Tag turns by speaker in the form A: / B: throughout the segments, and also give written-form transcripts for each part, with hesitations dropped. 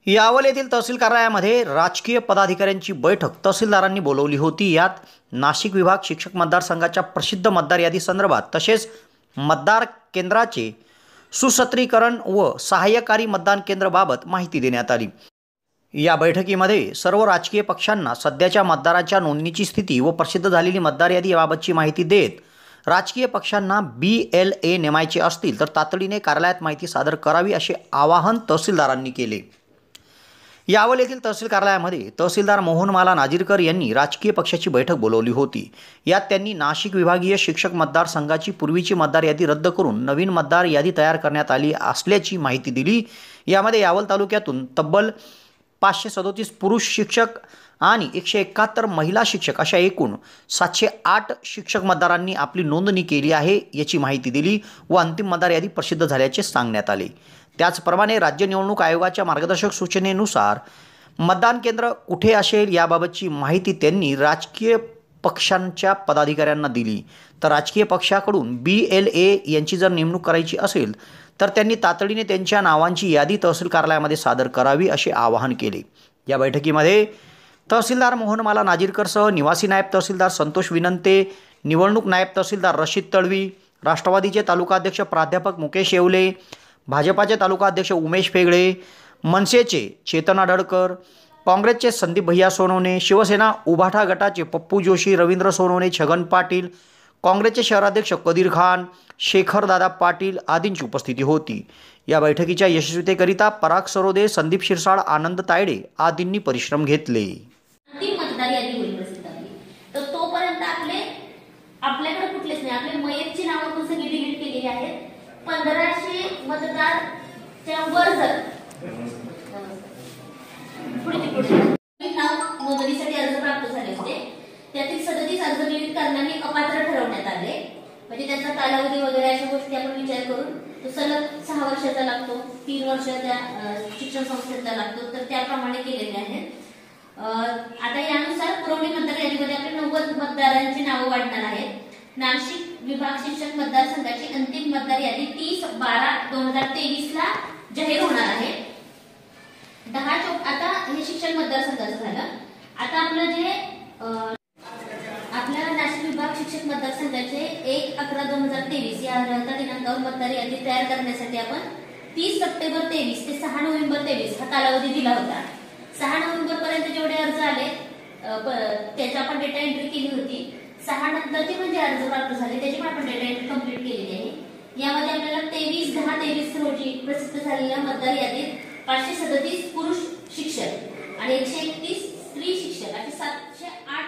A: यावल येथील तहसील कार्यालयामध्ये राजकीय पदाधिकाऱ्यांची बैठक तहसीलदारांनी बोलावली होती। यात नाशिक विभाग शिक्षक मतदारसंघाच्या प्रसिद्ध मतदार यादी संदर्भात तसेच मतदार केंद्राचे सुसत्रीकरण व सहाय्यकारी मतदान केंद्राबाबत माहिती देण्यात आली। या बैठकीमध्ये सर्व राजकीय पक्षांना सध्याच्या मतदारांच्या नोंदणीची स्थिती व प्रसिद्ध झालेली मतदार यादी याबाबतची माहिती देत राजकीय पक्षांना BLA नेमायचे असतील तर तातडीने कार्यालयात माहिती सादर करावी असे आवाहन तहसीलदारांनी केले। यावल येथील तहसील कार्यालयामध्ये तहसीलदार मोहनमाला नाजीरकर यांनी राजकीय पक्षाची बैठक बोलावली होती। यात त्यांनी नाशिक विभागीय शिक्षक मतदारसंघाची पूर्वीची मतदार यादी रद्द करून नवीन मतदार यादी तयार करण्यात आली असल्याची माहिती दिली। यामध्ये यावल तालुक्यातून तब्बल 537 पुरुष शिक्षक आणि 171 महिला शिक्षक अशा एकूण 708 शिक्षक मतदारांनी आपली नोंदणी केली आहे याची माहिती दिली व अंतिम मतदार यादी प्रसिद्ध झाल्याचे सांगण्यात आले। त्याचप्रमाणे राज्य निवडणूक आयोगाच्या मार्गदर्शक सूचनेनुसार मतदान केंद्र कुठे असेल याबाबतची माहिती त्यांनी राजकीय पक्षांच्या पदाधिकाऱ्यांना दिली। तर राजकीय पक्षाकडून BLA यांची जर नेमणूक करायची असेल तर त्यांनी तातडीने त्यांच्या नावांची यादी तहसील कार्यालयामध्ये सादर करावी असे आवाहन केले। या बैठकीमध्ये तहसीलदार मोहनमाला नाजीरकरसह निवासी नायब तहसीलदार संतोष विनंते, निवडणूक नायब तहसीलदार रशीद तळवी, राष्ट्रवादीचे तालुकाध्यक्ष प्राध्यापक मुकेश येवले, भाजपाचे तालुकाध्यक्ष उमेश फेगळे, मनसेचे चेतन आडळकर, काँग्रेसचे संदीप भैया सोनवणे, शिवसेना उभाटा गटाचे पप्पू जोशी, रवींद्र सोनवणे, छगन पाटील, काँग्रेसचे शहराध्यक्ष कदीर खान, शेखर दादा पाटील आदींची उपस्थिती होती। या बैठकीच्या यशस्वीतेकरिता पराग सरोदे, संदीप शिरसाळ, आनंद तायडे आदींनी परिश्रम घेतले।
B: मतदार यादी होईल प्रसिद्ध झाली तर तोपर्यंत आपल्याकडे कुठलेच नाही, आपले मयतची नावं पण सगळी डिलीट केलेली आहेत। 1500 मतदारच्या वर जर नाव नोंदणीसाठी अर्ज प्राप्त झाले होते त्यातील 37 अर्ज विविध कारणांनी अपात्र ठरवण्यात आले। म्हणजे त्याचा कालावधी वगैरे अशा गोष्टी आपण विचार करून तो सलग 6 वर्षाचा लागतो, 3 वर्षाच्या शिक्षण संस्थेचा लागतो, तर त्याप्रमाणे केलेले आहेत। आता यानुसार पुरवणी मतदार यादीमध्ये आपले 90 मतदारांची नावं वाढणार आहेत। नाशिक विभाग शिक्षक मतदारसंघाची अंतिम मतदार यादी 30/12/2023 ला जाहीर होणार आहे। आता हे शिक्षण मतदारसंघाचं झालं। आता आपलं जे आपल्या नाशिक विभाग शिक्षक मतदारसंघाचे 1/11/2023 या अर्हता दिनांकावर मतदार यादी तयार करण्यासाठी आपण 30 सप्टेंबर 23 ते 6 नोव्हेंबर 23 हा कालावधी दिला होता। 6 नोव्हेंबर पर्यंत जेवढे अर्ज आले त्याची आपण डेटा एंट्री केली होती। 6 नंतरचे म्हणजे अर्ज प्राप्त झाले त्याची पण आपण डेटा एंट्री कंप्लीट केलेली आहे। यामध्ये आपल्याला 23/10/23 रोजी प्रसिद्ध झालेल्या मतदार यादीत 537 पुरुष शिक्षक आणि 131 स्त्री शिक्षक असे 708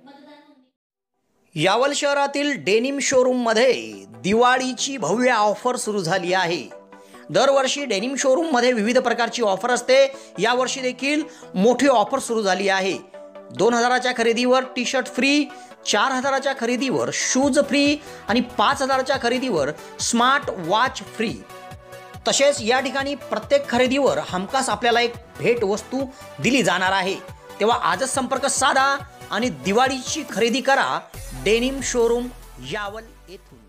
B: मतदार।
A: यावल शहरातील डेनिम शोरूममध्ये दिवाळीची भव्य ऑफर सुरू झाली आहे। दरवर्षी डेनिम शोरूममध्ये विविध प्रकारची ऑफर असते। यावर्षी देखील मोठी ऑफर सुरू झाली आहे। 2000च्या खरेदीवर टी-शर्ट फ्री, 4000च्या खरेदीवर शूज फ्री आणि 5000च्या खरेदीवर स्मार्ट वॉच फ्री। तसेच या ठिकाणी प्रत्येक खरेदीवर हमखास आपल्याला एक भेट वस्तू दिली जाणार आहे। तेव्हा आजच संपर्क साधा आणि दिवाळीची खरेदी करा डेनिम शोरूम यावल येथून।